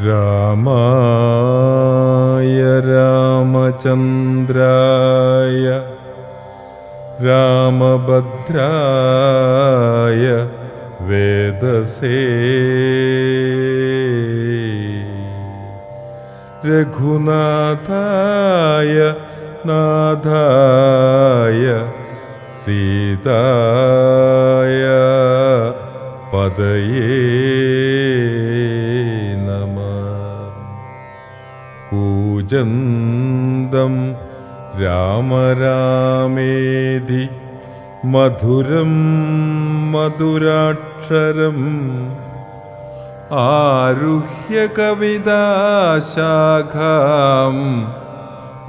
രാമായ രാമചന്ദ്രായ രാമഭദ്രായ വേദസേ രഘുനാഥായ നാഥായ സീതായ പദയേ നമഃ. കൂജന്തം രാമ രാമേധി മധുരം മധുരാക്ഷരം ആരുഹ്യ കവിതാശാഖാം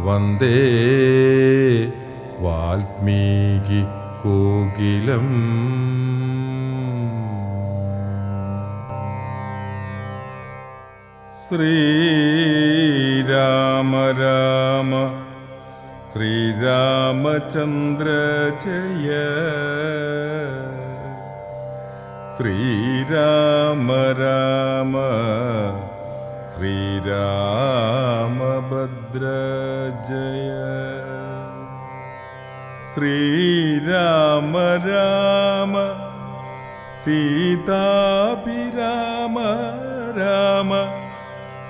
വന്ദേ വാൽമീകി കോകിലം. ശ്രീരാമ രാമ ശ്രീരാമചന്ദ്ര ജയ. ശ്രീരാമ രാമ ശ്രീരാമഭദ്ര ജയ. ശ്രീരാമ രാമ സീതാഭിരാമ രാമ.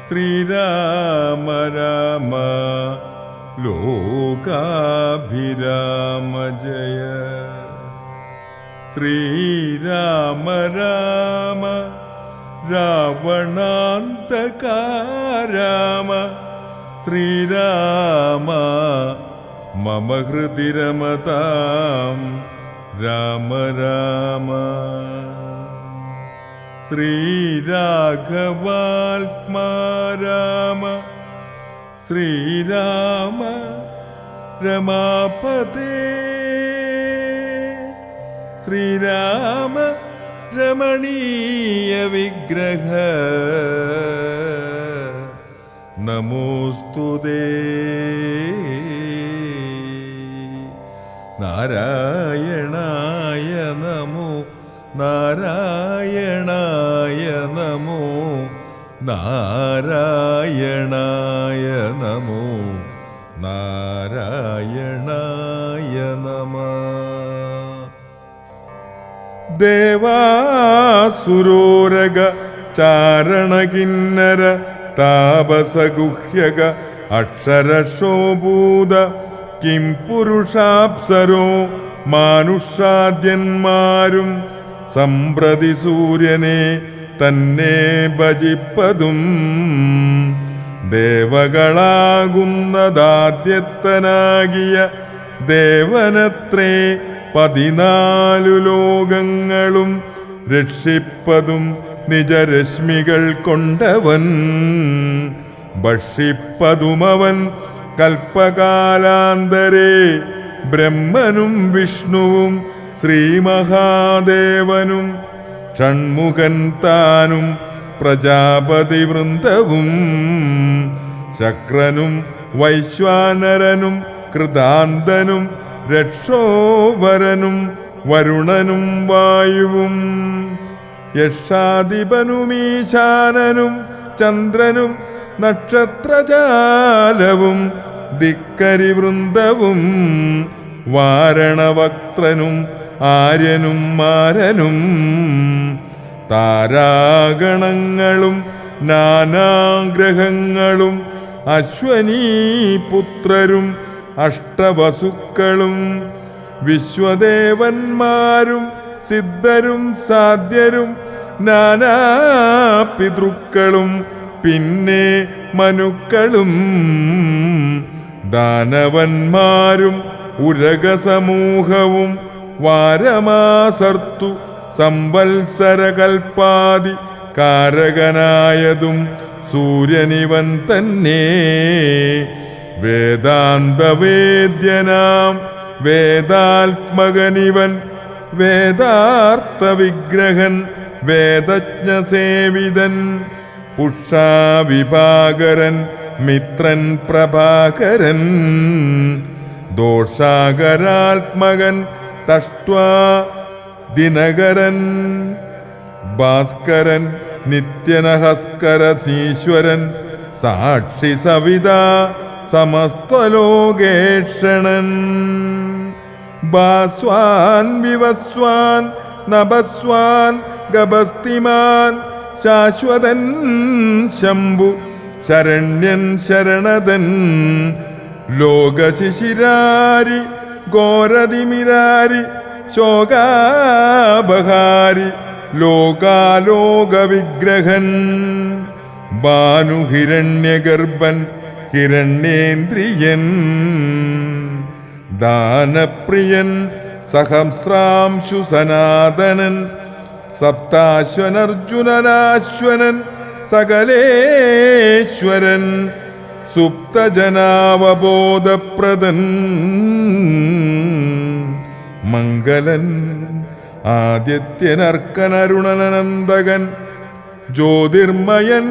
ശ്രീരാമ രാമ ലോകാഭിരാമ ജയ. ശ്രീരാമ രാമ രാവണാന്തക രാമ. ശ്രീരാമ മമ ഹൃദി രമതാം രാമ രാമ. ശ്രീരാഘവാത്മാ രാമ. ശ്രീരാമ രമാപതേ. ശ്രീരാമ രമണീയ വിഗ്രഹ നമോസ്തുതേ. നാരായണായ നമോ നാരായണായ നമോ നാരായണായ നമോ നാരായണായ നമഃ. ദേവാസുരോരഗ ചാരണകിന്നര താപസഗുഹ്യക അക്ഷരക്ഷോഭൂത കിം പുരുഷാപ്സരോ മാനുഷാദ്യന്മാരും സമ്പ്രതി സൂര്യനെ തന്നെ ഭജിപ്പതും ദേവകളാകുന്നതാദ്യത്തനാകിയ ദേവനത്രേ 14 ലോകങ്ങളും രക്ഷിപ്പതും നിജരശ്മികൾ കൊണ്ടവൻ ഭക്ഷിപ്പതുമവൻ കൽപ്പകാലാന്തരേ ബ്രഹ്മനും വിഷ്ണുവും ശ്രീമഹാദേവനും ഷൺമുഖൻ താനും പ്രജാപതി വൃന്ദവും ശക്രനും വൈശ്വാനരനും കൃതാന്തനും രക്ഷോവരനും വരുണനും വായുവും യക്ഷാധിപനുമീശാനനും ചന്ദ്രനും നക്ഷത്രജാലവും ധിക്കരി വൃന്ദവും വാരണവക്ത്രനും ആര്യനും മാരനും താരാഗണങ്ങളും നാനാഗ്രഹങ്ങളും അശ്വനീ പുത്രരും അഷ്ടവസുക്കളും വിശ്വദേവന്മാരും സിദ്ധരും സാധ്യരും നാനാപിതൃക്കളും പിന്നെ മനുക്കളും ദാനവന്മാരും ഉരഗസമൂഹവും വാരമാസർത്തു സംവത്സരകൽപ്പാതി കാരകനായതും സൂര്യനിവൻ തന്നെ വേദാന്തവേദ്യനാം വേദാത്മകനിവൻ വേദാർത്ഥ വിഗ്രഹൻ വേദജ്ഞസേവിതൻ പുക്ഷാവിഭാകരൻ മിത്രൻ പ്രഭാകരൻ ദോഷാകരാത്മകൻ തഷ്ട്വാ ദിനകരൻ ഭാസ്കരൻ നിത്യനഹസ്കരധീശ്വരൻ സാക്ഷി സവിത സമസ്തലോകേക്ഷണൻ ഭാസ്വാൻ വിവസ്വാൻ നഭസ്വാൻ ഗഭസ്തിമാൻ ശാശ്വതൻ ശംഭു ശരണ്യൻ ശരണതൻ ലോകശിശിരാരി ഘോരതിമിരാരി ശോകാപഹാരി ലോകാലോകവിഗ്രഹൻ ഭാനുഹിരണ്യഗർഭൻ ഹിരണ്യേന്ദ്രിയൻ ദാനപ്രിയൻ സഹസ്രാംശു സനാതനൻ സപ്താശ്വനർജുനനാശ്വനൻ സകലേശ്വരൻ സുപ്തജനാവബോധപ്രദൻ മംഗലൻ ആദിത്യനർക്കനരുണനന്ദകൻ ജ്യോതിർമയൻ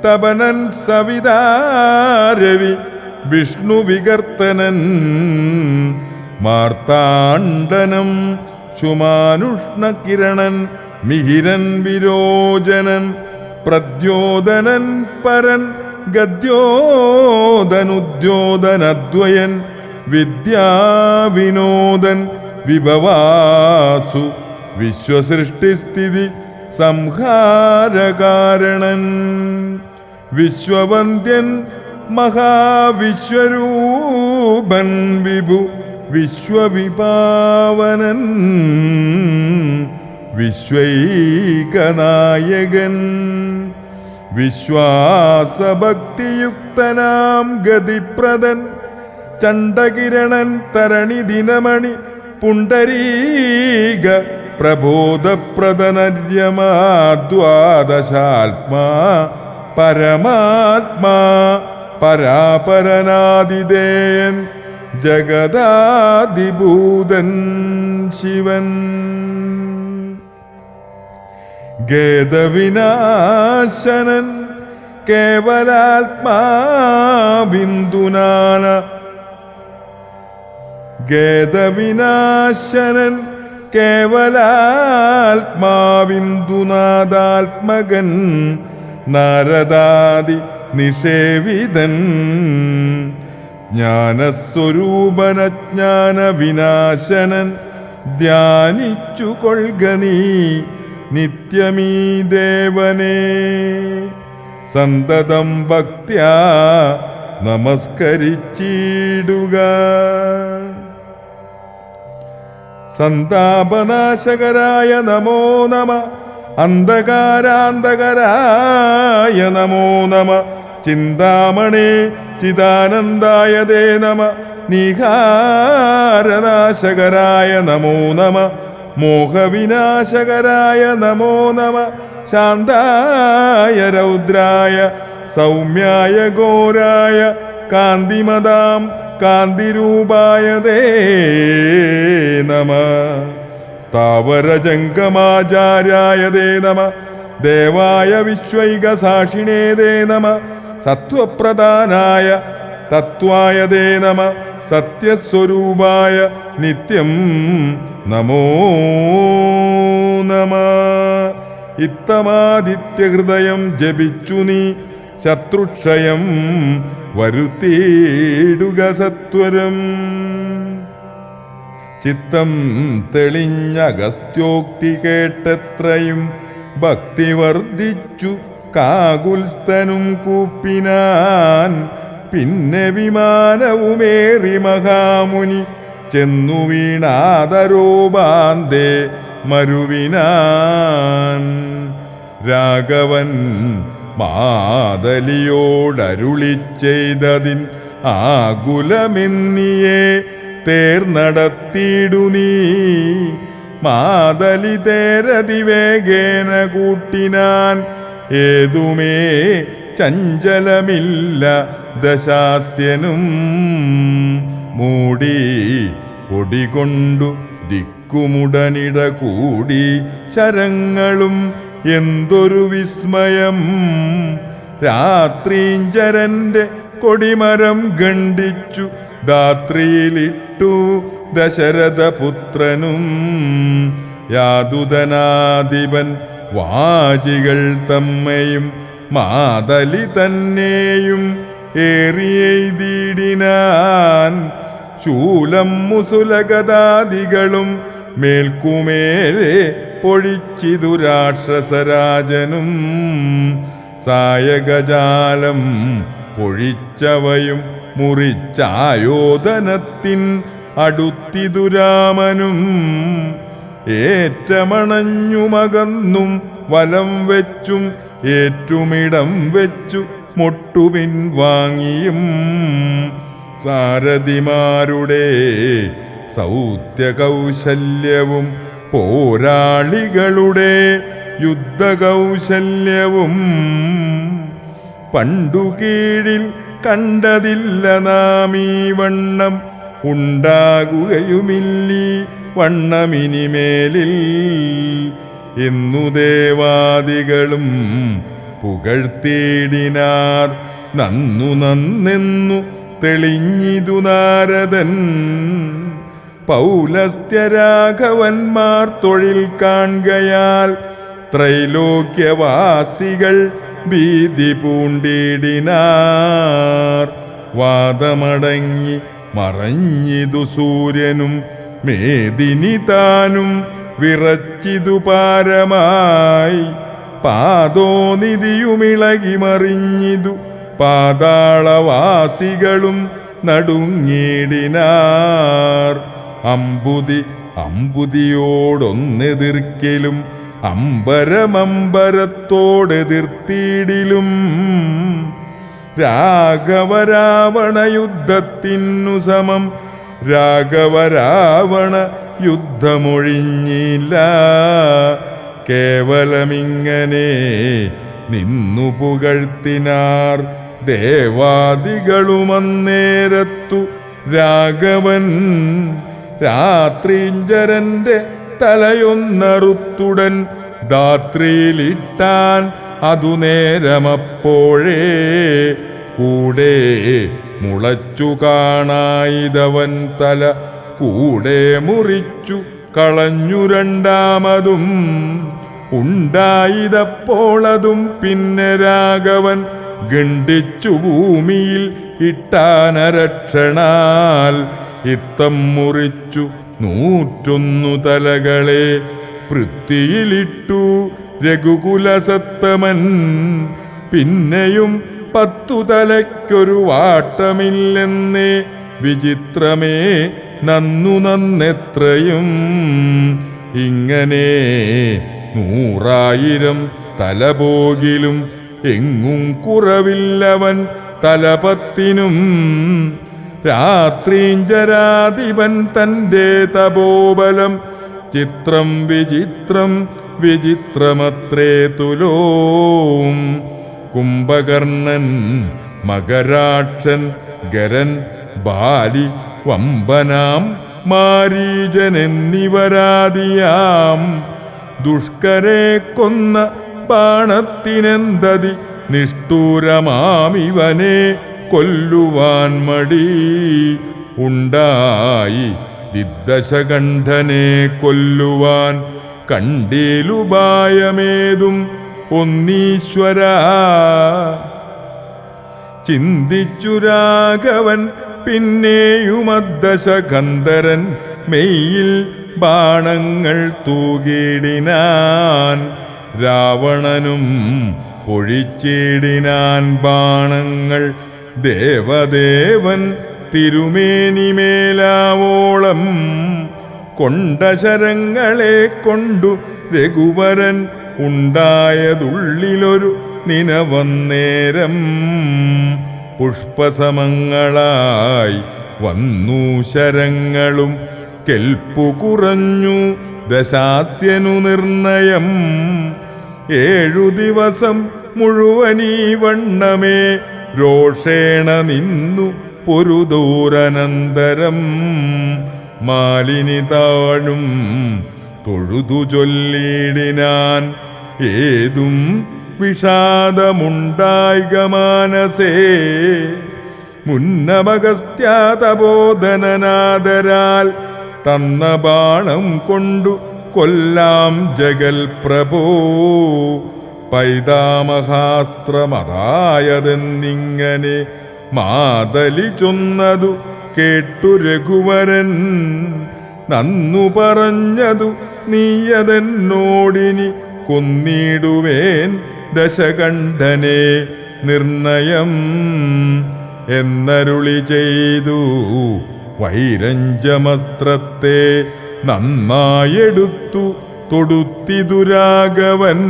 തപനൻ സവിതാരവി വിഷ്ണു വികർത്തനൻ മാർത്താണ്ഡനം ശുമാനുഷ്ണകിരണൻ മിഹിരൻ വിരോചനൻ പ്രദ്യോതനൻ പരൻ ഗദ്യോദനുദ്യോദനദ്വയൻ വിദ്യാവിനോദൻ വിഭവാസു വിശ്വസൃഷ്ടിസ്ഥിതി സംഹാരകാരണൻ വിശ്വവന്ദ്യൻ മഹാവിശ്വരൂപൻ വിഭു വിശ്വവിപാവനൻ വിശ്വൈകനായകൻ വിശ്വാസഭക്തിയുക്തനാം ഗതിപ്രദൻ ചണ്ഡകിരണൻ തരണി ദിനമണി പുണ്ടരീക പ്രബോധപ്രദനര്യമാദ്വാദശാത്മാ പരമാത്മാ പരാപരനാദിദേയൻ ജഗദാദിഭൂതൻ ശിവൻ ഗേദവിനാശനൻ കേവലാത്മാ ബിന്ദുനാന ഗേദവിനാശനൻ കേവലാത്മാവിന്ദുനാഥാത്മകൻ നാരദാദി നിഷേവിതൻ ജ്ഞാനസ്വരൂപനജ്ഞാന വിനാശനൻ ധ്യാനിച്ചു കൊൾക നീ നിത്യമീ ദേവനേ സന്തതം ഭക്ത്യാ നമസ്കരിച്ചിടുക സന്താപനാശകരായ നമോ നമ അന്ധകാരാന്തകരായ നമോ നമ ചിന്താമണേ ചിദാനന്ദായ തേ നമ നീഹാരനാശകരായ നമോ നമ മോഹവിനാശകരായ നമോ നമ ശാന്തായ രൗദ്രായ സൗമ്യായ ഘോരായ കാന്തിമതാം കാന്തിരൂപായ തേ നമ സ്ഥാവരജംഗമാചാര്യായ തേ നമ ദേവായ വിശ്വൈകസാക്ഷിണേ തേ നമ സത്വപ്രധാനായ തത്വായ തേ നമ സത്യസ്വരൂപായ നിത്യം നമോ നമ ഇത്തമാദിത്യഹൃദയം ജപിച്ചു നീ ശത്രുക്ഷയം വരുത്തിയിടുക സത്വരം ചിത്തം തെളിഞ്ഞഗസ്ത്യോക്തി കേട്ടെത്രയും ഭക്തി വർദ്ധിച്ചു കാകുൽസ്ഥനും കൂപ്പിനാൻ പിന്നെ വിമാനവുമേറി മഹാമുനി ചെന്നു വീണാദരോപാന്തേ മരുവിനാൻ രാഘവൻ മാതലിയോടരുളി ചെയ്തതിൻ ആകുലമെന്നിയെ തേർനടത്തിയിടു നീ മാതലി തേരതിവേഗേന കൂട്ടിനാൻ ഏതുമേ ചഞ്ചലമില്ല ദശാസ്യനും മൂടി പൊടികൊണ്ടു ദിക്കുമുടനിട കൂടി ശരങ്ങളും എന്തൊരു വിസ്മയം രാത്രീഞ്ചരന്റെ കൊടിമരം ഖണ്ഡിച്ചു ധാത്രിയിലിട്ടു ദശരഥപുത്രനും യാതുധനാധിപൻ വാചികൾ തമ്മയും മാതലി തന്നെയും ഏറിയെയ്തിടിനാൻ. ശൂലം മുസുലഗതാദികളും മേൽക്കുമേലെ പൊഴിച്ചിതു രാക്ഷസരാജനും. സായകജാലം പൊഴിച്ചവയും മുറിച്ചായോധനത്തിൻ അടുത്തിതു രാമനും. ഏറ്റമണഞ്ഞുമകന്നും വലം വെച്ചും ഏറ്റുമിടം വെച്ചു മൊട്ടുപിൻ വാങ്ങിയും. സാരഥിമാരുടെ സൗത്യകൗശല്യവും പോരാളികളുടെ യുദ്ധകൗശല്യവും പണ്ടു കീഴിൽ കണ്ടതില്ല നാമീ വണ്ണം. ഉണ്ടാകുകയുമില്ലീ വണ്ണമിനിമേലിൽ. എന്നു ദേവാദികളും പുകഴ്ത്തിയിടിനാർ. നന്നു നന്നെന്നു തെളിഞ്ഞിതു നാരദൻ. പൗലസ്ത്യരാഘവന്മാർ തൊഴിൽ കാൺകയാൽ ത്രൈലോക്യവാസികൾ ഭീതി പൂണ്ടിടിനാർ. വാദമടങ്ങി മറഞ്ഞിതു സൂര്യനും മേദിനി താനും വിറച്ചിതു പാരമായി. പാദോനിധിയുമിളകി മറിഞ്ഞിതു പാതാളവാസികളും നടുങ്ങിടിനാർ. അമ്പുതിയോടൊന്നെതിർക്കലും അമ്പരമമ്പരത്തോടെതിർത്തിയിടിലും. രാഘവരാവണ യുദ്ധത്തിനു സമം രാഘവരാവണ യുദ്ധമൊഴിഞ്ഞില്ല. കേവലമിങ്ങനെ നിന്നു പുകഴ്ത്തിനാർ ദേവാദികളുമന്നേരത്തു. രാഘവൻ രാത്രീഞ്ചരന്റെ തലയൊന്നറുത്തുടൻ ധാത്രിയിലിട്ടാൻ. അതു നേരമപ്പോഴേ കൂടെ മുളച്ചു കാണായിതവൻ തല കൂടെ മുറിച്ചു കളഞ്ഞു രണ്ടാമതും. ഉണ്ടായിതപ്പോളതും പിന്നെ രാഘവൻ ഗണ്ഡിച്ചു ഭൂമിയിൽ ഇട്ടാനരക്ഷണാൽ. ഇത്തം മുറിച്ചു 101 തലകളെ പൃഥ്വിയിലിട്ടു രഘുകുലസത്തമൻ. പിന്നെയും 10 തലയ്ക്കൊരു വാട്ടമില്ലെന്നേ വിചിത്രമേ നന്നു നന്നെത്രയും. ഇങ്ങനെ 100,000 തലപോകിലും എങ്ങും കുറവില്ലവൻ തലപത്തിനും. രാത്രീഞ്ചരാധിപൻ തൻ്റെ തപോബലം ചിത്രം വിചിത്രം വിചിത്രമത്രേ തുലോം. കുംഭകർണൻ മകരാക്ഷൻ ഗരൻ ബാലി വമ്പനാം മാരീചൻ എന്നിവരാദിയാം ദുഷ്കരെ കൊന്ന ബാണത്തിനെന്തതി നിഷ്ഠൂരമാമിവനെ കൊല്ലുവാൻ മടി ഉണ്ടായി. ദിദ്ദശകണ്ഠനെ കൊല്ലുവാൻ കണ്ടീലുപായമേതും ഒന്നീശ്വര. ചിന്തിച്ചു രാഘവൻ പിന്നെയുമദ്ദശകന്ധരൻ മെയ്യിൽ ബാണങ്ങൾ തൂകിടിനാൻ. രാവണനും പൊഴിച്ചിടിനാൻ ബാണങ്ങൾ. ദേവദേവൻ തിരുമേനിമേലാവോളം കൊണ്ട ശരങ്ങളെ കൊണ്ടു രഘുവരൻ ഉണ്ടായതുള്ളിലൊരു നിനവന്നേരം. പുഷ്പസമങ്ങളായി വന്നു ശരങ്ങളും കെൽപ്പു കുറഞ്ഞു ദശാസ്യനു നിർണയം. 7 ദിവസം മുഴുവനീ വണ്ണമേ രോഷേണ നിന്നു പൊരുദൂരനന്തരം. മാലിനി താഴും തൊഴുതു ചൊല്ലിടിനാൻ ഏതും വിഷാദമുണ്ടായിക മാനസേ. മുന്നമഗസ്ത്യാതബോധനനാദരാൽ തന്ന ബാണം കൊണ്ടു കൊല്ലാം ജഗൽ പ്രഭോ. പൈതാമഹാസ്ത്രമതായതെന്നിങ്ങനെ മാതലി ചൊന്നതു കേട്ടു രഘുവരൻ. നന്നു പറഞ്ഞതു നീയതെന്നോടിനി കൊന്നിടുവേൻ ദശകണ്ഠനെ നിർണയം എന്നരുളി ചെയ്തു. വൈരഞ്ജമസ്ത്രത്തെ നന്നായെടുത്തു തൊടുത്തിതു രാഘവൻ.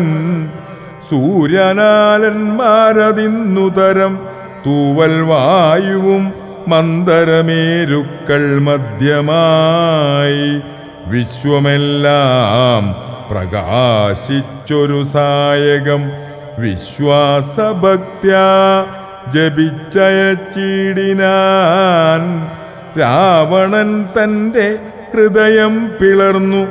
സൂര്യനാലന്മാരതിന്നുതരം തൂവൽ വായുവും മന്ദരമേരുക്കൾ മധ്യമായി വിശ്വമെല്ലാം പ്രകാശിച്ചൊരു സായകം വിശ്വാസഭക്ത്യാ ജപിച്ചയച്ചിടിനാൻ. രാവണൻ തൻ്റെ ഹൃദയം പിളർന്നു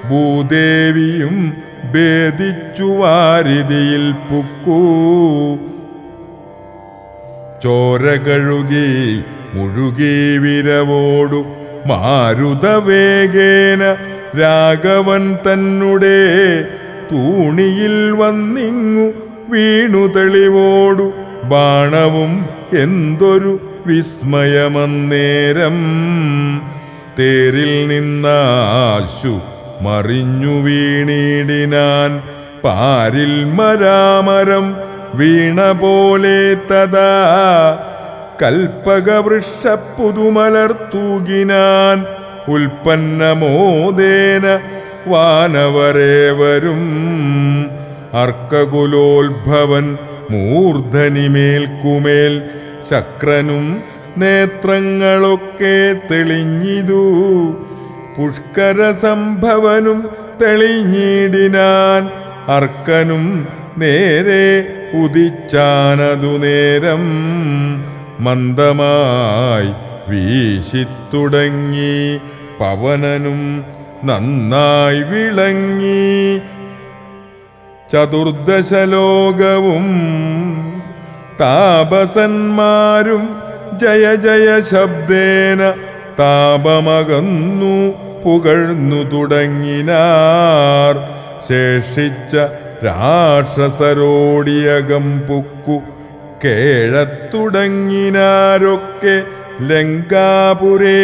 ഭൂദേവിയും ഭേദിച്ചു വാരിതിയിൽ പുക്കൂ. ചോര കഴുകി മുഴുകി വിരവോടു മാരുതവേഗേന രാഘവൻ തന്നുടെ തൂണിയിൽ വന്നിങ്ങു വീണു തെളിവോടു ബാണവും എന്തൊരു വിസ്മയമന്നേരം. തേരിൽ നിന്നാശു മറിഞ്ഞു വീണിടിനാൻ പാരിൽ മരാമരം വീണ പോലെ തഥാ. കൽപ്പകവൃക്ഷപ്പുതുമലർത്തൂകിനാൻ ഉൽപ്പന്നമോദേന വാനവരേവരും. അർക്കകുലോത്ഭവൻ മൂർധനിമേൽക്കുമേൽ ശക്രനും നേത്രങ്ങളൊക്കെ തെളിഞ്ഞിതു. പുഷ്കരസംഭവനും തെളിഞ്ഞിടിനാൻ. അർക്കനും നേരെ ഉദിച്ചാനതു നേരം. മന്ദമായി വീശിത്തുടങ്ങി പവനനും നന്നായി വിളങ്ങി. ചതുർദശലോകവും താപസന്മാരും ജയ ജയ ശബ്ദേന താപമകന്നു പുകഴ്ന്നു തുടങ്ങിനാർ. ശേഷിച്ച രാക്ഷസരോടിയകം പുക്കു കേഴത്തുടങ്ങിനാരൊക്കെ ലങ്കാപുരേ.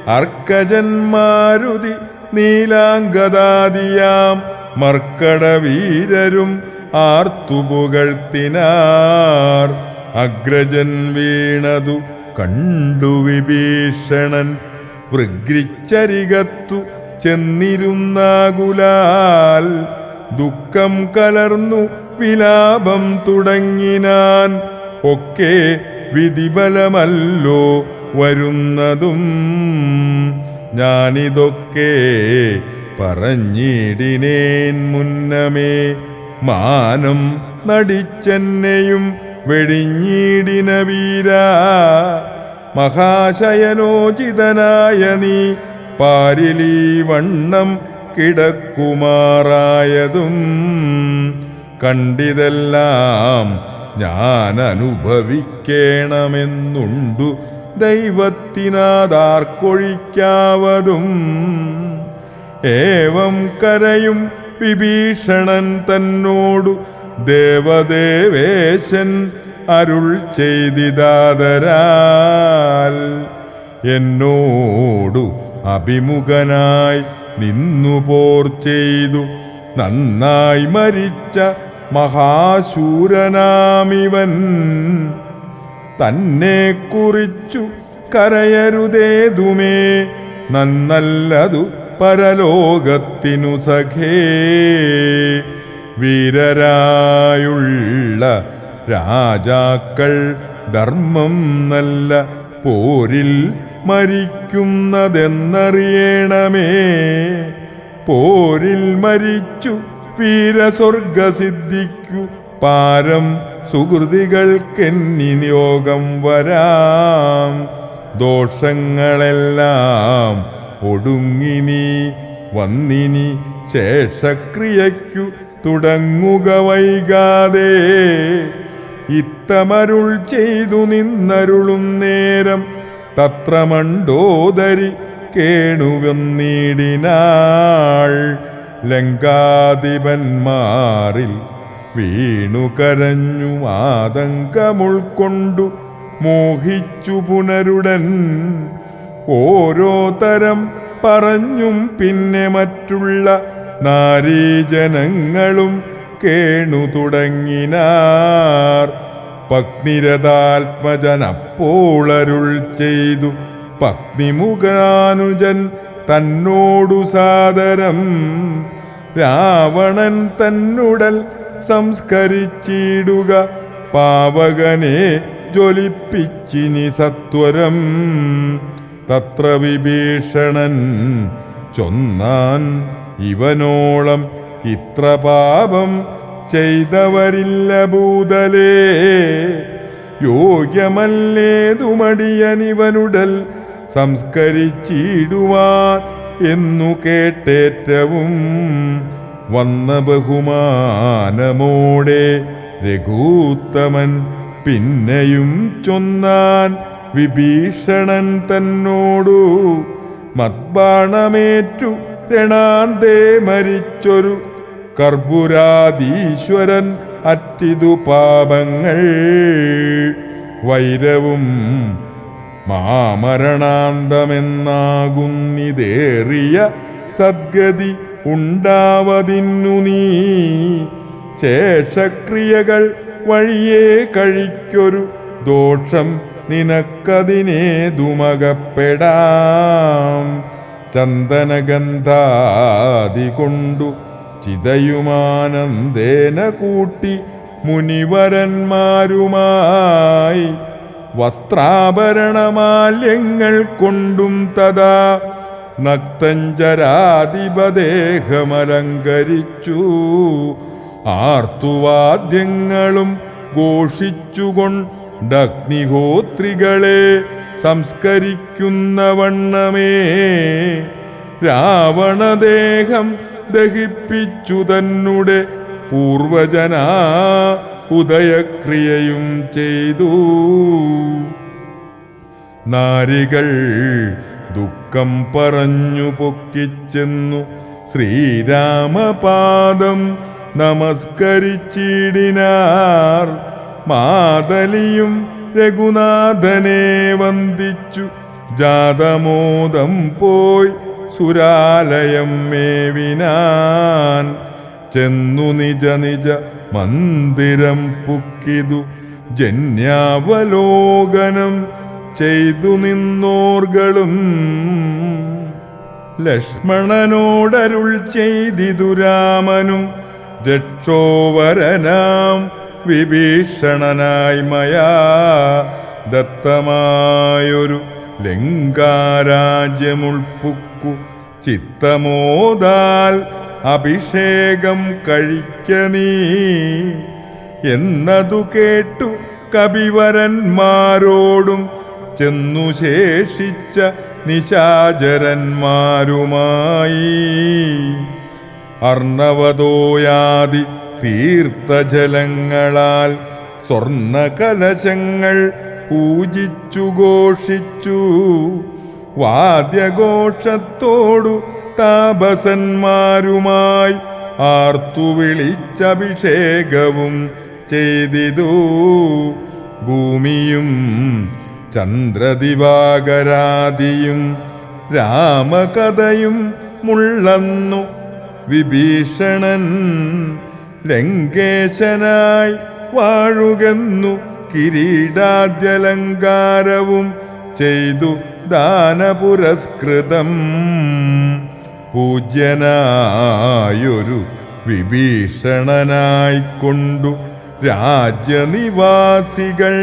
അർക്കജന്മാരുതി നീലാംഗദാദിയാം മർക്കടവീരരും ആർത്തുപുകഴ്ത്തിനാർ. അഗ്രജൻ വീണതു കണ്ടു വിഭീഷണൻ വൃഗ്രിച്ചരികത്തു ചെന്നിരുന്നാകുലാൽ. ദുഃഖം കലർന്നു വിലാപം തുടങ്ങിനാൻ. ഒക്കെ വിധിബലമല്ലോ വരുന്നതും. ഞാനിതൊക്കെ പറഞ്ഞിടിനേൻ മുന്നമേ. മാനം നടിച്ചെന്നെയും വെടിഞ്ഞിടിന വീരാ. മഹാശയനോചിതനായ നീ പാരിലീ വണ്ണം കിടക്കുമാറായതും കണ്ടിതെല്ലാം ഞാൻ അനുഭവിക്കണമെന്നുണ്ടു ദൈവത്തിനാദാർക്കൊഴിക്കാവതും. ഏവം കരയും വിഭീഷണൻ തന്നോടു ദേവദേവേശൻ അരുൾ ചെയ്തിതാദരാൽ. എന്നോടു അഭിമുഖനായി നിന്നു പോർ ചെയ്തു നന്നായി മരിച്ച മഹാശൂരനാമിവൻ. തന്നെ കുറിച്ചു കരയരുതേതുമേ, നന്നല്ലതു പരലോകത്തിനു സഖേ. വീരരായുള്ള രാജാക്കൾ ധർമ്മം നല്ല പോരിൽ മരിക്കുന്നതെന്നറിയണമേ. പോരിൽ മരിച്ചു വീരസ്വർഗസിദ്ധിക്കു പാരം സുഹൃതികൾക്കെന്നി യോഗം വരാം. ദോഷങ്ങളെല്ലാം ഒടുങ്ങി നീ വന്നിനി ശേഷക്രിയയ്ക്കു തുടങ്ങുക വൈകാതെ. ഇത്തമരുൾ ചെയ്തു നിന്നരുളും നേരം തത്ര മണ്ഡോദരി കേണുവന്നിടിനാൾ. ലങ്കാധിപന്മാരിൽ വീണു കരഞ്ഞു ആതങ്കമുൾക്കൊണ്ടു മോഹിച്ചു പുനരുടൻ. ഓരോ തരം പറഞ്ഞും പിന്നെ മറ്റുള്ള നാരീജനങ്ങളും കേണു തുടങ്ങിനാർ. പത്നിരഥാത്മജനപ്പോളരുൾ ചെയ്തു പത്നിമുഖാനുജൻ തന്നോടു സാദരം. രാവണൻ തന്നുടൽ സംസ്കരിച്ചിടുക, പാവകനെ ജ്വലിപ്പിച്ചിനി സത്വരം. തത്ര വിഭീഷണൻ ചൊന്നാൻ, ഇവനോളം ഇത്ര പാപം ചെയ്തവരില്ല ഭൂതലേ. യോഗ്യമല്ലേതുമടിയനിവനുടൽ സംസ്കരിച്ചിടുവാൻ എന്നു കേട്ടേറ്റവും. വന്ന ബഹുമാനമോടെ രഘൂത്തമൻ പിന്നെയും ചൊന്നാൻ വിഭീഷണൻ തന്നോടു. മദ്ബാണമേറ്റു രണാന്തേ മരിച്ചൊരു കർപ്പുരാധീശ്വരൻ അറ്റിതു പാപങ്ങൾ. വൈരവും മാമരണാന്തമെന്നാകുന്നിതേറിയ സദ്ഗതി ഉണ്ടാവതിന്നു നീ. ശേഷക്രിയകൾ വഴിയേ കഴിക്കൊരു ദോഷം നിനക്കതിനേതുമകപ്പെടാം. ചന്ദനഗന്ധാദി കൊണ്ടു ചിതയുമാനന്ദേന കൂട്ടി മുനിവരന്മാരുമായി വസ്ത്രാഭരണമാല്യങ്ങൾ കൊണ്ടും തഥാ നക്തഞ്ചരാധിപദേഹമലങ്കരിച്ചു. ആർത്തുവാദ്യങ്ങളും ഘോഷിച്ചുകൊണ്ടഗ്നിഹോത്രികളെ സംസ്കരിക്കുന്ന വണ്ണമേ രാവണദേഹം ദഹിപ്പിച്ചു തന്നെ പൂർവജനാ ഉദയക്രിയയും ചെയ്തു. നാരികൾ ദുഃഖം പറഞ്ഞു പൊക്കിച്ചെന്നു ശ്രീരാമപാദം നമസ്കരിച്ചിടിനാർ. മാതലിയും രഘുനാഥനെ വന്ദിച്ചു ജാതമോദം പോയി സുരാലയം മേവിനാൻ. ചെന്നു നിജ നിജ മന്ദിരം പുക്കിതു ജന്യാവലോകനം ചെയ്തു നിന്നോർകളും. ലക്ഷ്മണനോടരുൾ ചെയ്തിതു രാമനും രക്ഷോവരനാം വിഭീഷണനായി മയാ ദത്തമായൊരു ലങ്കാരാജ്യമുൾപ്പുക്കു ചിത്തമോദാൽ അഭിഷേകം കഴിക്ക നീ. എന്നതു കേട്ടു കപിവരന്മാരോടും ചെന്നു ശേഷിച്ച നിശാചരന്മാരുമായി. അർണവതോയാദി തീർത്ഥജലങ്ങളാൽ സ്വർണകലശങ്ങൾ പൂജിച്ചു ഘോഷിച്ചു. വാദ്യഘോഷത്തോടു താപസന്മാരുമായി ആർത്തു വിളിച്ചഭിഷേകവും ചെയ്തിതു. ഭൂമിയും ചന്ദ്രദിവാകരാദിയും രാമകഥയും മുള്ളന്നു വിഭീഷണൻ. ലങ്കേശനായി വാഴുകെന്നു കിരീടാദ്യലങ്കാരവും ചെയ്തു ദാനപുരസ്കൃതം. പൂജ്യനായൊരു വിഭീഷണനായിക്കൊണ്ടു രാജ്യനിവാസികൾ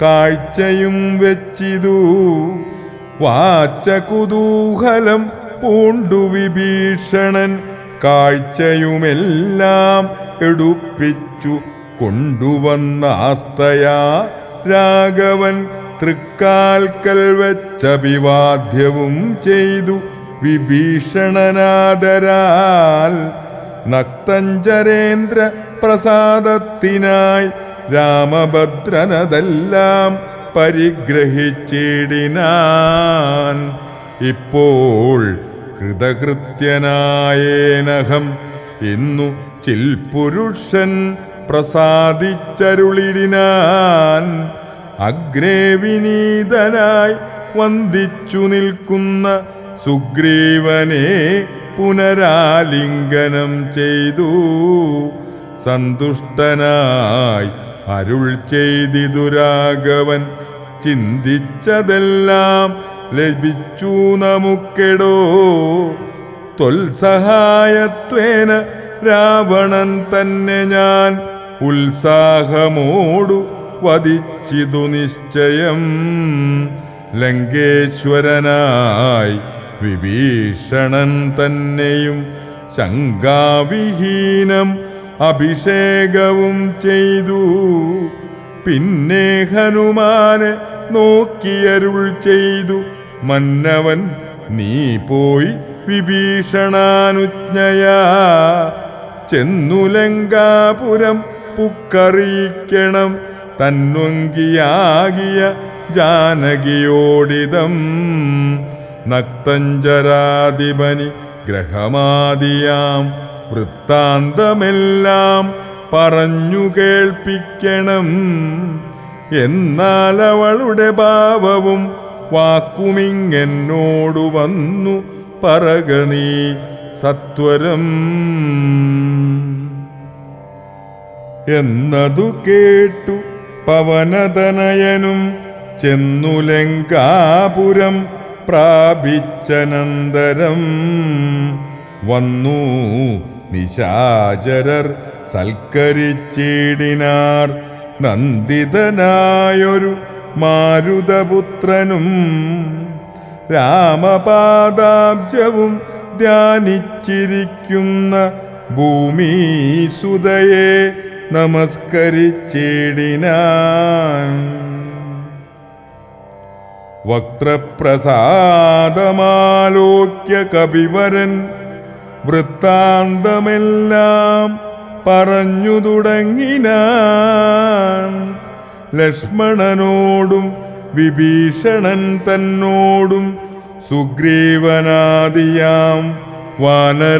കാഴ്ചയും വെച്ചിതു. വാച്ചകുതൂഹലം പൂണ്ടു വിഭീഷണൻ കാഴ്ചയുമെല്ലാം എടുപ്പിച്ചു കൊണ്ടുവന്നാസ്തയാ രാഘവൻ തൃക്കാൽക്കൽ വെച്ചഭിവാദ്യവും ചെയ്തു വിഭീഷണനാദരാൽ. നക്തഞ്ചരേന്ദ്ര പ്രസാദത്തിനായി രാമഭദ്രനതെല്ലാം പരിഗ്രഹിച്ചിടിനാൻ. ഇപ്പോൾ കൃതകൃത്യനായേനഹം എന്നു ചിൽപുരുഷൻ പ്രസാദിച്ചരുളിടിനാൻ. അഗ്രേ വിനീതനായി വന്ദിച്ചു നിൽക്കുന്ന സുഗ്രീവനെ പുനരാലിംഗനം ചെയ്തു. സന്തുഷ്ടനായി അരുൾ ചെയ്തിതു രാഘവൻ, ചിന്തിച്ചതെല്ലാം ലഭിച്ചു നമുക്കെടോ. ത്വൽസഹായത്വേന രാവണൻ തന്നെ ഞാൻ ഉത്സാഹമോടു വധിച്ചിതു നിശ്ചയം. ലങ്കേശ്വരനായി വിഭീഷണൻ തന്നെയും ശങ്കാവിഹീനം അഭിഷേകവും ചെയ്തു. പിന്നെ ഹനുമാനെ നോക്കിയരുൾ ചെയ്തു, മന്നവൻ നീ പോയി വിഭീഷണാനുജ്ഞയാ ചെന്നു ലങ്കാപുരം പുക്കറിയിക്കണം തന്വങ്കിയാകിയ ജാനകിയോടിതം. നക്തഞ്ചരാധിപനി ഗ്രഹമാദിയാം വൃത്താന്തമെല്ലാം പറഞ്ഞു കേൾപ്പിക്കണം. എന്നാൽ അവളുടെ ഭാവവും വാക്കുമിങ്ങെന്നോടു വന്നു പറക നീ സത്വരം. എന്നതു കേട്ടു പവനതനയനും ചെന്നു ലങ്കാപുരം പ്രാപിച്ചനന്തരം. വന്നു നിശാചരർ സൽക്കരിച്ചിടിനാർ നന്ദിതനായൊരു മാരുതപുത്രനും. രാമപാദാബ്ജവും ധ്യാനിച്ചിരിക്കുന്ന ഭൂമിസുതയെ നമസ്കരിച്ചിടിനാൻ. വക്ത്രപ്രസാദമാലോക്യ കപിവരൻ വൃത്താന്തമെല്ലാം പറഞ്ഞു തുടങ്ങിനാൻ. ലക്ഷ്മണനോടും വിഭീഷണൻ തന്നോടും സുഗ്രീവനാദിയാം വാനരന്മാരോടും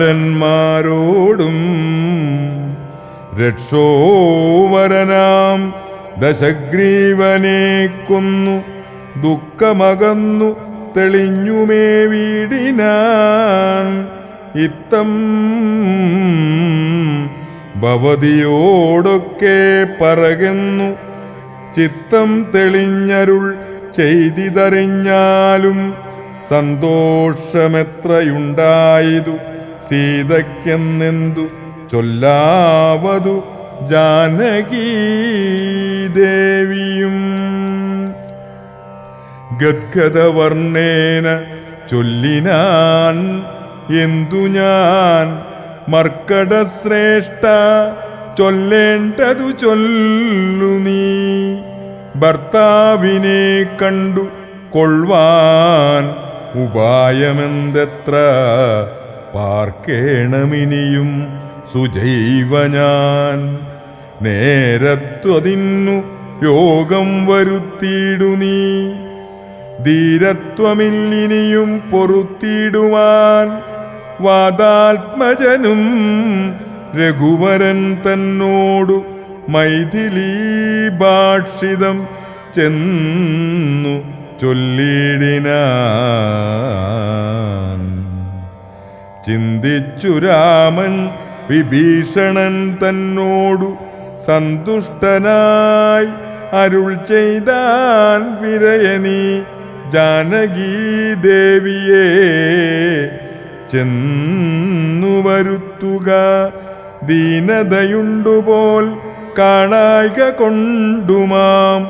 രക്ഷോവരനാം ദശഗ്രീവനെ കൊന്നു ദുഃഖമകന്നു തെളിഞ്ഞുമേ വീടിനാൻ. ഇത്തം ഭവതിയോടൊക്കെ പറകുന്നു ചിത്തം തെളിഞ്ഞരുൾ ചെയ്തിതറിഞ്ഞാലും സന്തോഷമെത്രയുണ്ടായതു സീതയ്ക്കെന്നെന്തു ചൊല്ലാവതു ജാനകീ ദേവിയും. ഗദ്ഗദവർണ്ണേന ചൊല്ലിനാൻ എന്തു ഞാൻ മർക്കടശ്രേഷ്ഠ ചൊല്ലേണ്ടതു ചൊല്ലു നീ. ഭർത്താവിനെ കണ്ടു കൊള്ളുവാൻ ഉപായമെന്തെത്ര പാർക്കേണമിനിയും സുജൈവ ഞാൻ. നേരത്വതിന്നു യോഗം വരുത്തിയിടു നീ. ധീരത്വമില്ലിനിയും പൊറുത്തിടുവാൻ വാദാത്മജനും രഘുവരൻ തന്നോടു മൈഥിലീ ഭാഷിതം ചെന്നു ചൊല്ലിടിനാൻ. ചിന്തിച്ചു രാമൻ വിഭീഷണൻ തന്നോടു സന്തുഷ്ടനായി അരുൾ ചെയ്താൻ വിരയനീ ജാനകീ ദേവിയെ ചെന്നു വരുത്തുക. ദീനതയുണ്ടുപോൽ കാണായിക കൊണ്ടുമാം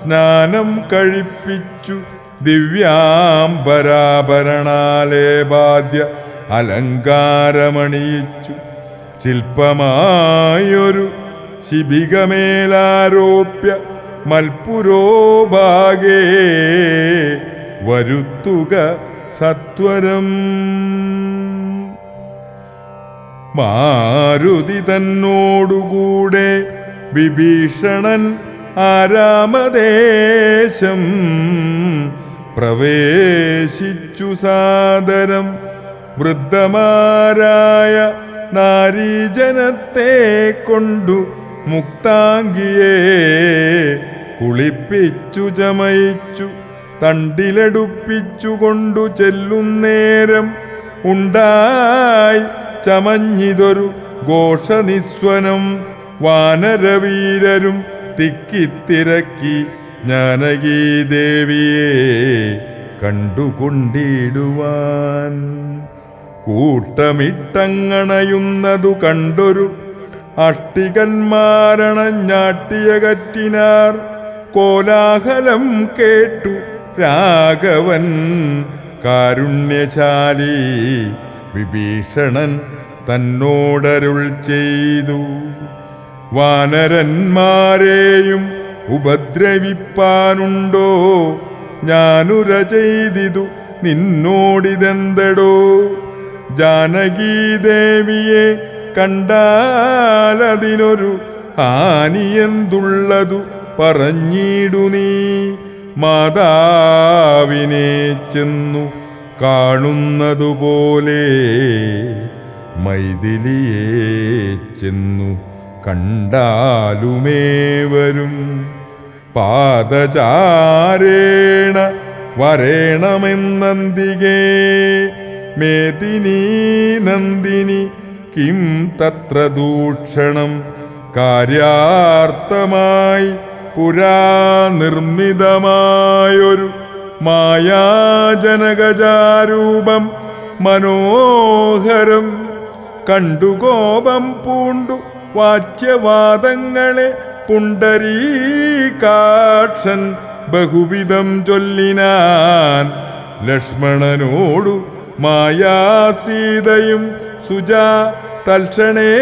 സ്നാനം കഴിപ്പിച്ചു ദിവ്യാംബരാഭരണാലേ ബാധ്യ അലങ്കാരമണിയിച്ചു. ശില്പമായൊരു ശിബികമേലാരോപ്യ മൽപുരോഭാഗേ വരുത്തുക സത്വരം. മാരുതി തന്നോടുകൂടെ വിഭീഷണൻ ആരാമദേശം പ്രവേശിച്ചു സാദരം വൃദ്ധമാരായ നാരീജനത്തെ കൊണ്ടു മുക്താംഗിയെ കുളിപ്പിച്ചു ചമയിച്ചു തണ്ടിലെടുപ്പിച്ചു കൊണ്ടു ചെല്ലുന്നേരം ഉണ്ടായി ചമഞ്ഞിതൊരു ഘോഷനിസ്വനം. വാനരവീരരും തിക്കിത്തിരക്കി ജ്ഞാനകീദേവിയെ കണ്ടുകൊണ്ടിടുവാൻ. കൂട്ടമിട്ടങ്ങണയുന്നതു കണ്ടൊരു അഷ്ടികന്മാരണഞ്ഞാട്ടിയകറ്റിനാർ. കോലാഹലം കേട്ടു രാഘവൻ കാരുണ്യശാലി വിഭീഷണൻ തന്നോടരുൾ ചെയ്തു. വാനരന്മാരെയും ഉപദ്രവിപ്പാനുണ്ടോ? ഞാനുര ചെയ്തിതു നിന്നോടിതെന്തടോ? ജാനകീദേവിയെ കണ്ടാലതിനൊരു ഹാനിയെന്തുള്ളതു പറഞ്ഞിടു നീ. മാതാവിനെ ചെന്നു കാണുന്നതുപോലെ മൈഥിലിയെ ചെന്നു കണ്ടാലുമേവരും. പാദചാരേണ വരേണമെന്നന്തികേ മേദിനി നന്ദിനി കിം തത്ര ദൂഷണം. കാര്യാർത്ഥമായി പുരാ നിർമ്മിതമായൊരു മായാജനകജാരൂപം മനോഹരം കണ്ടു കോപം പൂണ്ടു വാച്യവാദങ്ങളെ പുണ്ടരീകാക്ഷൻ ബഹുവിധം ചൊല്ലിനാൻ. ലക്ഷ്മണനോടു മായാസീതയും സുജാ തൽക്ഷണേ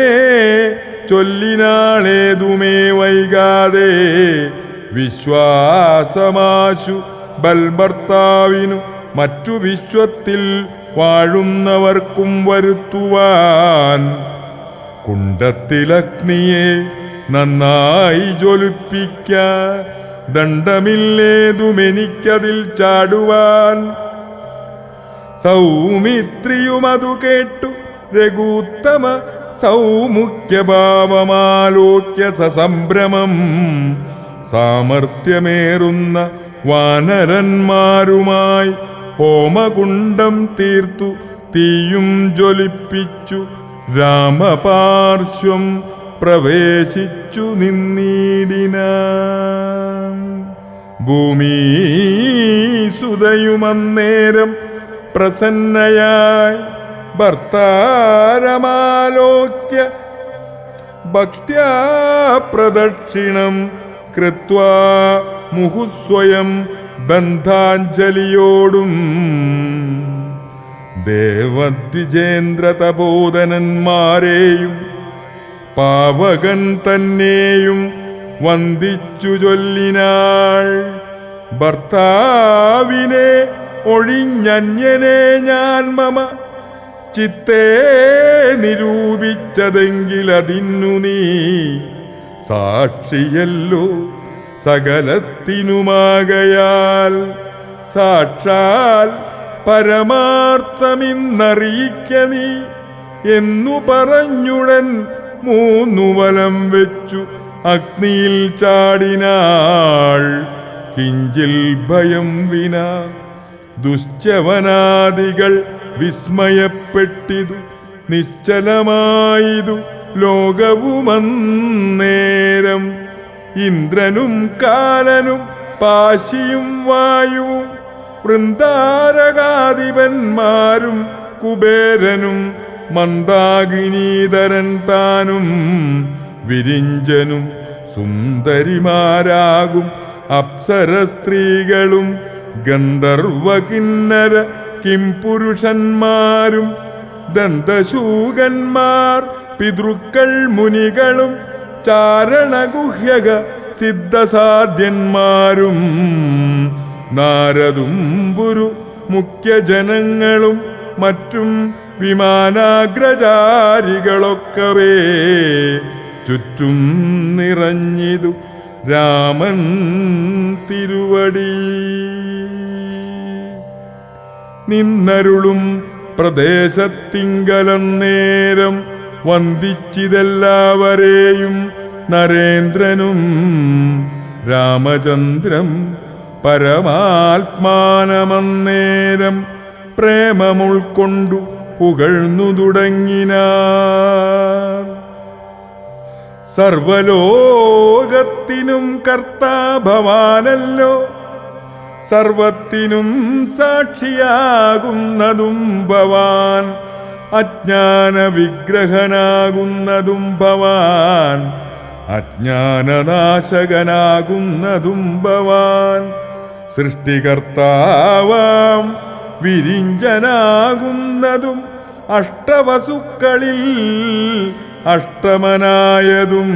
ചൊല്ലിനാളേതുമേ വൈകാതെ. വിശ്വാസമാശു ബൽഭർത്താവിനു മറ്റു വിശ്വത്തിൽ വാഴുന്നവർക്കും വരുത്തുവാൻ. കുണ്ടത്തിലഗ്നിയെ നന്നായി ജ്വലിപ്പിക്ക, ദണ്ഡമില്ലേതുമെനിക്കതിൽ ചാടുവാൻ. സൗമിത്രിയുമതു കേട്ടു രഘുത്തമ സൗമുഖ്യഭാവമാലോക്യ സസംഭ്രമം. സാമർത്ഥ്യമേറുന്ന വാനരന്മാരുമായി ഹോമകുണ്ഡം തീർത്തു തീയും ജ്വലിപ്പിച്ചു രാമപാർശ്വം പ്രവേശിച്ചു നിന്നിടിനാൻ. ഭൂമിസുതയുമന്നേരം പ്രസന്നയായി ഭർത്താരമാലോക്യ ഭക്ത്യാ പ്രദക്ഷിണം കൃത്വാ മുഹുസ്വയം ബന്ധാഞ്ജലിയോടും. ദേവദ്വിജേന്ദ്ര തപോധനന്മാരെയും പാവകൻ തന്നെയും വന്ദിച്ചു ചൊല്ലിനാൾ. ഭർത്താവിനെ ഒഴിഞ്ഞന്യനെ ഞാൻ മമ ചിത്തേ നിരൂപിച്ചതെങ്കിലതിന്നു നീ സാക്ഷിയല്ലോ സകലത്തിനുമാകയാൽ. സാക്ഷാൽ പരമാർത്ഥമിന്നറിയിക്ക നീ എന്നു പറഞ്ഞുടൻ മൂന്നു വലം വെച്ചു അഗ്നിയിൽ ചാടിനാൾ. കിഞ്ചിൽ ഭയം വിന ദുശ്ചവനാദികൾ വിസ്മയപ്പെട്ടിതു. നിശ്ചലമായിതു ലോകവുമന്നേരം. ഇന്ദ്രനും കാലനും പാശിയും വായുവും വൃന്ദാരകാധിപന്മാരും കുബേരനും മന്ദാകിനീധരൻ താനും വിരിഞ്ചനും സുന്ദരിമാരാകും അപ്സര സ്ത്രീകളും ഗന്ധർവ കിന്നര കിംപുരുഷന്മാരും ദന്തശൂകന്മാർ പിതൃക്കൾ മുനികളും ചാരണഗുഹ്യക സിദ്ധസാധ്യന്മാരും നാരദുംബുരു മുഖ്യജനങ്ങളും മറ്റും വിമാനാഗ്രചാരികളൊക്കവേ ചുറ്റും നിറഞ്ഞിതു രാമൻ തിരുവടി. നിന്നരുളും പ്രദേശത്തിങ്കലന്നേരം വന്ദിച്ചിതെല്ലാവരെയും നരേന്ദ്രനും രാമചന്ദ്രം പരമാത്മാനമന്നേരം പ്രേമമുൾക്കൊണ്ടു പുകഴ്ന്നു തുടങ്ങിനാർ. സർവലോകത്തിനും കർത്താ ഭവാനല്ലോ, സർവത്തിനും സാക്ഷിയാകുന്നതും ഭവാൻ, അജ്ഞാന വിഗ്രഹനാകുന്നതും ഭവാൻ, അജ്ഞാനനാശകനാകുന്നതും ഭവാൻ, സൃഷ്ടികർത്താവാം വിരിഞ്ചനാകുന്നതും അഷ്ടവസുക്കളിൽ അഷ്ടമനായതും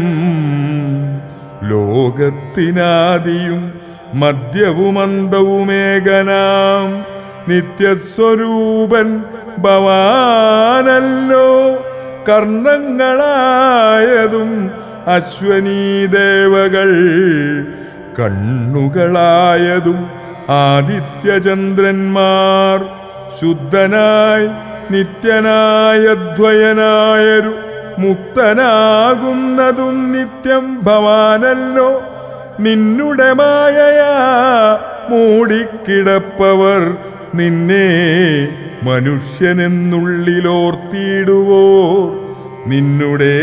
ലോകത്തിനാദിയും മധ്യവുമന്തവുമേകനാം നിത്യസ്വരൂപൻ ഭവാനല്ലോ. കർണങ്ങളായതും അശ്വനീ ദേവകൾ, കണ്ണുകളായതും ആദിത്യചന്ദ്രന്മാർ, ശുദ്ധനായി നിത്യനായ ദ്വയനായൊരു മുക്തനാകുന്നതും നിത്യം ഭവാനല്ലോ. നിന്നുടെ മായയാ മൂടിക്കിടപ്പവർ നിന്നെ മനുഷ്യനെന്നുള്ളിലോർത്തിയിടുവോ. നിന്നുടെ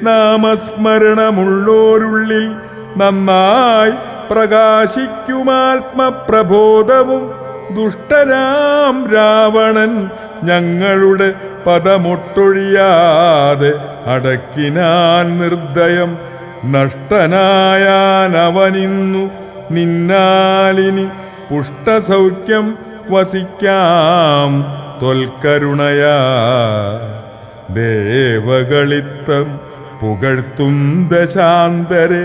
നാമസ്മരണമുള്ളോരുള്ളിൽ നന്നായി പ്രകാശിക്കുമാത്മപ്രബോധവും ദുഷ്ടനാം രാവണൻ ഞങ്ങളുടെ പദമൊട്ടൊഴിയാതെ അടക്കിനാൻ നിർദ്ദയം. നഷ്ടനായാനവനിന്നു നിന്നാലിനി പുഷ്ടസൗഖ്യം വസിക്കാം ത്വൽക്കരുണയാ. ദേവകളിത്തം പുകഴ്ത്തും ദശാന്തരെ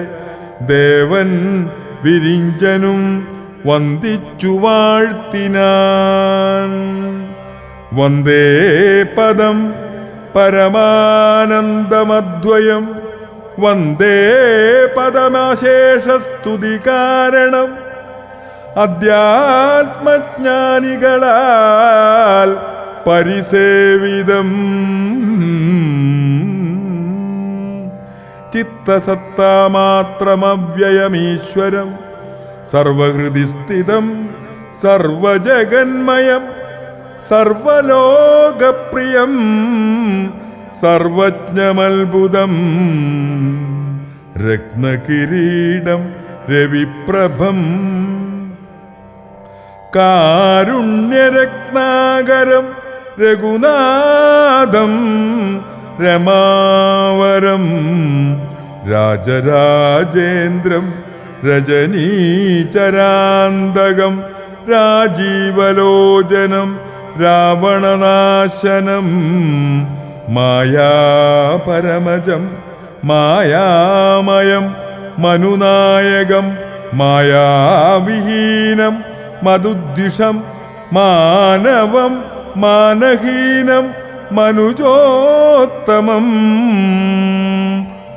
ദേവൻ വിരിഞ്ചനും വന്ദിച്ചു വാഴ്ത്തിനാൻ. വന്ദേ പദം പരമാനന്ദമദ്വയം, വന്ദേ പദമശേഷസ്തുതി കാരണം. അധ്യാത്മജ്ഞാനികളാൽ പരിസേവിതം ചിത്തസത്താമാത്രമവ്യയമീശ്വരം, സർവഹൃദിസ്ഥിതം സർവജഗന്മയം, സർവലോകപ്രിയം സർവജ്ഞമത്ഭുതം, രത്നകിരീടം രവിപ്രഭം, കാരുണ്യരത്നാകരം രഘുനാഥം, രമാവരം രാജരാജേന്ദ്രം, രജനീചരാന്തകം, രാജീവലോചനം, രാവണനാശനം, മായാപരമജം മായാമയം, മനുനായകം മായാവിഹീനം, മധുദ്വിഷം മാനവം മാനഹീനം, മനുജോത്തമം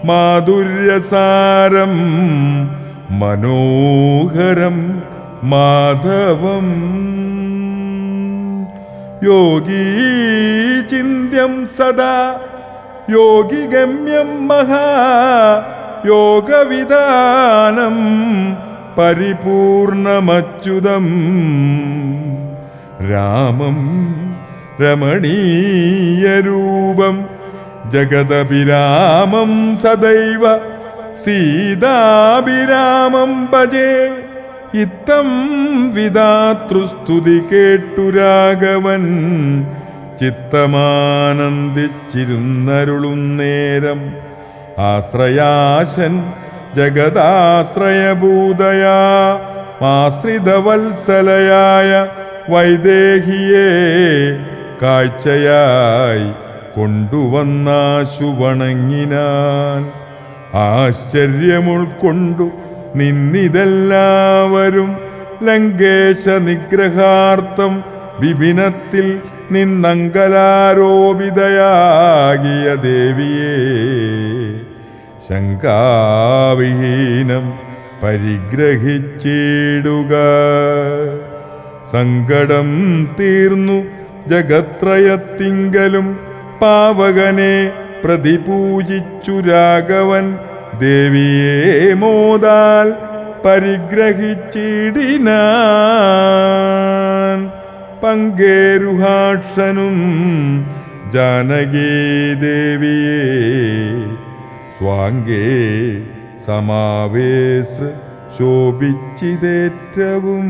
മാധുര്യസാരം, മനോഹരം മാധവം. യോഗീചിന്യം സദാ യോഗിഗമ്യം മഹാ യോഗവിധാനം, പരിപൂർണമച്യുതം രാമം രമണീയരൂപം, ജഗദഭിരാമം സദൈവ സീതാഭിരാമം ഭജേ. ഇത്തം വിധാതൃസ്തുതി കേട്ടു രാഘവൻ ചിത്തമാനന്ദിച്ചിരുന്നരുളും നേരം, ആശ്രയാശൻ ജഗദാശ്രയഭൂതയാ ആശ്രിതവത്സലയായ വൈദേഹിയെ കാഴ്ചയായി കൊണ്ടുവന്നാശു വണങ്ങിനാൻ. ആശ്ചര്യമുൾക്കൊണ്ടു നിന്നിതെല്ലാവരും ലങ്കേശ നിഗ്രഹാർത്ഥം വിപിനത്തിൽ നിന്നങ്കലാരോപിതയാകിയ ദേവിയെ ശങ്കാവിഹീനം പരിഗ്രഹിച്ചിടുക. സങ്കടം തീർന്നു ജഗത്രയത്തിങ്കലും പാവകനെ പ്രതിപൂജിച്ചു രാഘവൻ ദേവിയെ മോദാൽ പരിഗ്രഹിച്ചിടിനാൻ. പങ്കേരുഹാക്ഷനും ജാനകീദേവിയെ സ്വാംഗേ സമാവേശ്ര ശോഭിച്ചിതേറ്റവും.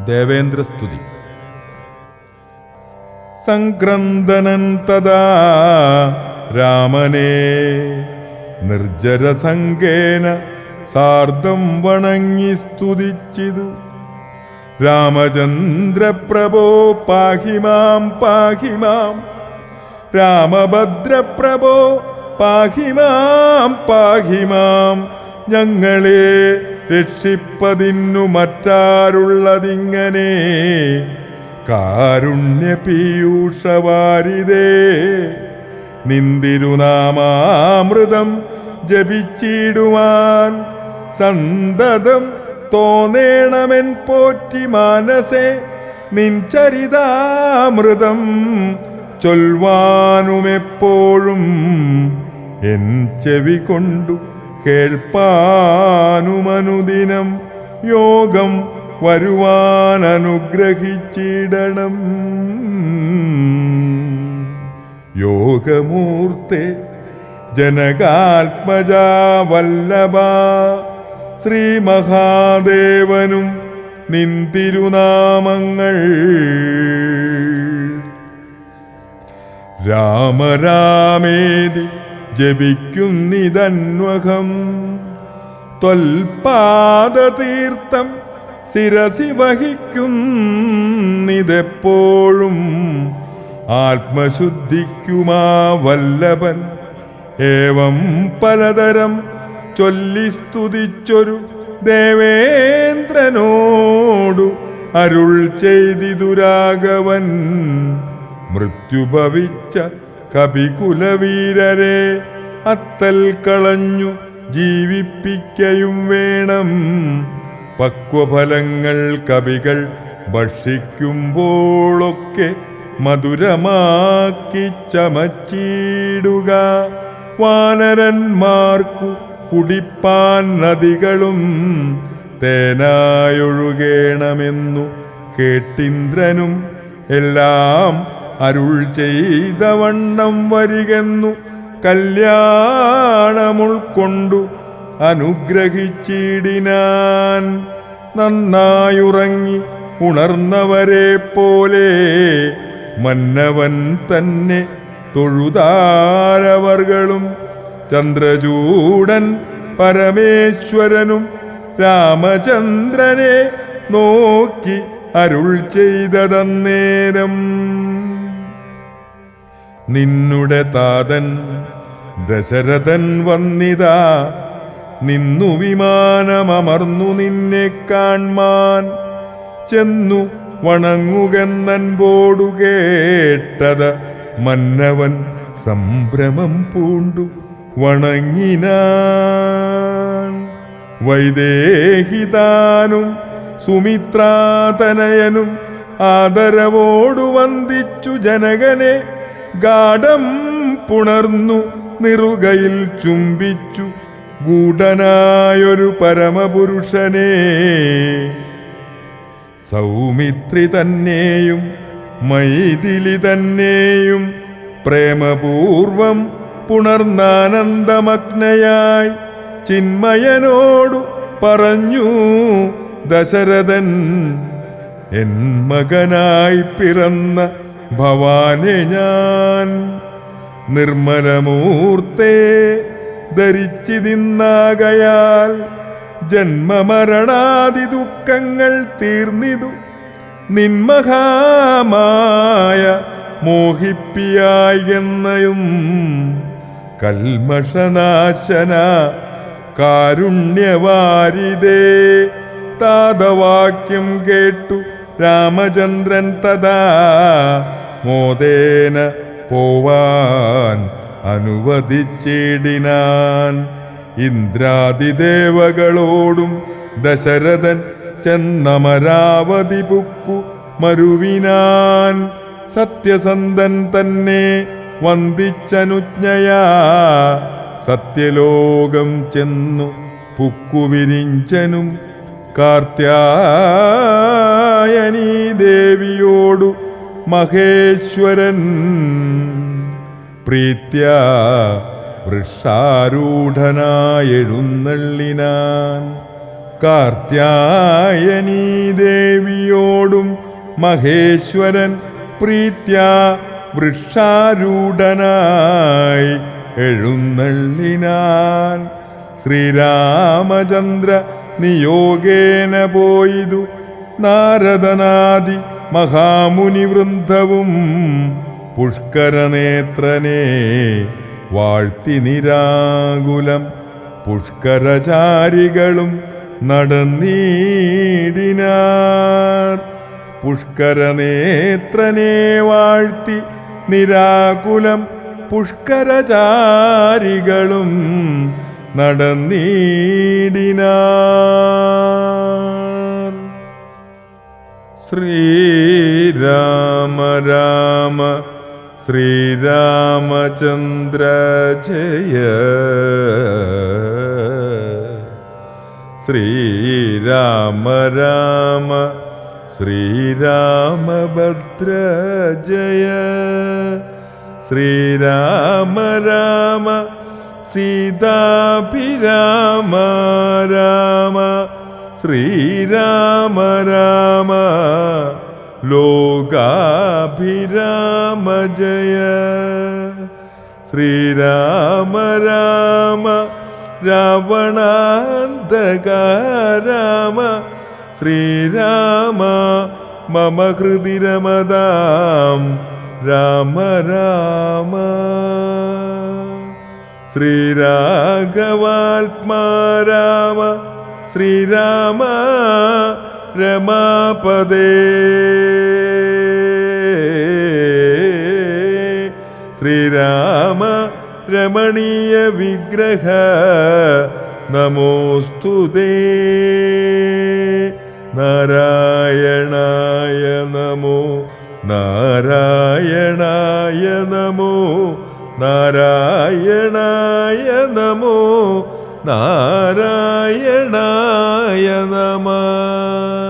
ദേവേന്ദ്രസ്തുതി. സംക്രന്ദനൻ തഥാ രാമനെ നിർജ്ജരസംഗേന സാർദ്ധം വണങ്ങി സ്തുതിച്ചിതു. രാമചന്ദ്രപ്രഭോ പാഹി മാം പാഹി മാം, രാമഭദ്രപ്രഭോ പാഹി മാം പാഹി മാം. ഞങ്ങളെ രക്ഷിപ്പതിന്നു മറ്റാരുള്ളതിങ്ങനെ, കാരുണ്യപീയൂഷവാരിതേ നിന്തിരുനാമാമൃതം ജപിച്ചിടുവാൻ സന്തതം തോന്നേണമെൻ പോറ്റി മാനസേ. നിൻ ചരിതാമൃതം ചൊൽവാനുമെപ്പോഴും എൻ ചെവി കൊണ്ടു കേൾപ്പാനുമനുദിനം യോഗം വരുവാൻ അനുഗ്രഹിച്ചിടണം. യോഗമൂർത്തെ ജനകാത്മജാ വല്ലഭ ശ്രീ മഹാദേവനും നിന്തിരുനാമങ്ങൾ. രാമരാമേതി ജപിക്കുന്നിതന്വകം, ത്വൽപാദതീർത്ഥം ശിരസി വഹിക്കുന്നിതെപ്പോഴും. ആത്മശുദ്ധിക്കുമാ വല്ലഭൻ ഏവം പലതരം ചൊല്ലി സ്തുതിച്ചൊരു ദേവേന്ദ്രനോടു അരുൾ ചെയ്തിതു രാഘവൻ. മൃത്യുഭവിച്ച കപികുലവീരരെ അത്തൽ കളഞ്ഞു ജീവിപ്പിക്കയും വേണം. പക്വഫലങ്ങൾ കവികൾ ഭക്ഷിക്കുമ്പോഴൊക്കെ മധുരമാക്കി ചമച്ചിടുക. വാനരന്മാർക്കു കുടിപ്പാൻ നദികളും തേനായൊഴുകേണമെന്നു കേട്ടിന്ദ്രനും എല്ലാം അരുൾ ചെയ്ത വണ്ണം വരികെന്നു കല്യാണമുൾക്കൊണ്ടു അനുഗ്രഹിച്ചിടിനാൻ. നന്നായുറങ്ങി ഉണർന്നവരെ പോലെ മന്നവൻ തന്നെ തൊഴുതാരവർകളും. ചന്ദ്രചൂടൻ പരമേശ്വരനും രാമചന്ദ്രനെ നോക്കി അരുൾ ചെയ്തതന്നേരം. നിന്നുടെ താതൻ ദശരഥൻ വന്നിതാ, നിന്നു വിമാനമർന്നു നിന്നെ കാൺമാൻ. ചെന്നു വണങ്ങുകെന്നൻപോടു കേട്ടത മന്നവൻ സംഭ്രമം പൂണ്ടു വണങ്ങിനാൻ. വൈദേഹിതാനും സുമിത്രാതനയനും ആദരവോടു വന്ദിച്ചു ജനകനെ. ഗാഢം പുണർന്നു നിറുകയിൽ ചുംബിച്ചു ഗൂഢനായൊരു പരമപുരുഷനെ. സൗമിത്രി തന്നെയും മൈഥിലി തന്നെയും പ്രേമപൂർവം പുണർന്നാനന്ദമഗ്നയായി ചിന്മയനോടു പറഞ്ഞു ദശരഥൻ. എൻ മകനായി പിറന്ന ഭവാനെ ഞാൻ നിർമ്മലമൂർത്തേ ധരിച്ചിതിന്നാകയാൽ ജന്മമരണാദി ദുഃഖങ്ങൾ തീർന്നിതു. നിന്മഹാമായ മോഹിപ്പിയായി എന്നയും കൽമഷനാശന കാരുണ്യവാരിതേ. താതവാക്യം കേട്ടു രാമചന്ദ്രൻ തഥാ മോദേന പോവാൻ അനുവദിച്ചിടിനാൻ. ഇന്ദ്രാദിദേവകളോടും ദശരഥൻ ചെന്നമരാവതി പുക്കു മരുവിനാൻ. സത്യസന്ധൻ തന്നെ വന്ദിച്ചനുജ്ഞയാ സത്യലോകം ചെന്നു പുക്കുവിരിഞ്ചനും. കാർത്യായനീ ദേവിയോടു മഹേശ്വരൻ പ്രീത്യാ വൃഷാരൂഢനായെഴുന്നള്ളിനാൻ. കാർത്യായനീ ദേവിയോടും മഹേശ്വരൻ പ്രീത്യാ വൃഷാരൂഢനായി എഴുന്നള്ളിനാൻ. ശ്രീരാമചന്ദ്ര നിയോഗേന പോയിതു നാരദനാദി മഹാമുനിവൃന്ദവും പുഷ്കരനേത്രനെ വാഴ്ത്തി നിരാകുലം പുഷ്കരചാരികളും നടന്നീടിനാർ. പുഷ്കരനേത്രനെ വാഴ്ത്തി നിരാകുലം പുഷ്കരചാരികളും നടന്നീടിനാർ. ശ്രീരാമ രാമ ശ്രീരാമചന്ദ്ര ജയ. ശ്രീരാമ രാമ ശ്രീരാമഭദ്ര ജയ. ശ്രീരാമ രാമ സീതാഭിരാമ രാമ. ശ്രീരാമ രാമ ലോകാഭിരാമ ജയ. ശ്രീരാമ രാമ രാവണാന്തക രാമ. ശ്രീരാമ മമ ഹൃദി രമതാം രാമ രാമ. ശ്രീരാഘവാത്മാ രാമ. ശ്രീരാമ രമാപദേ. ശ്രീരാമ രമണീയ വിഗ്രഹ നമോസ്തുതേ. നാരായണായ നമോ നാരായണായ നമോ നാരായണായ നമോ നാരായണായ നമഃ.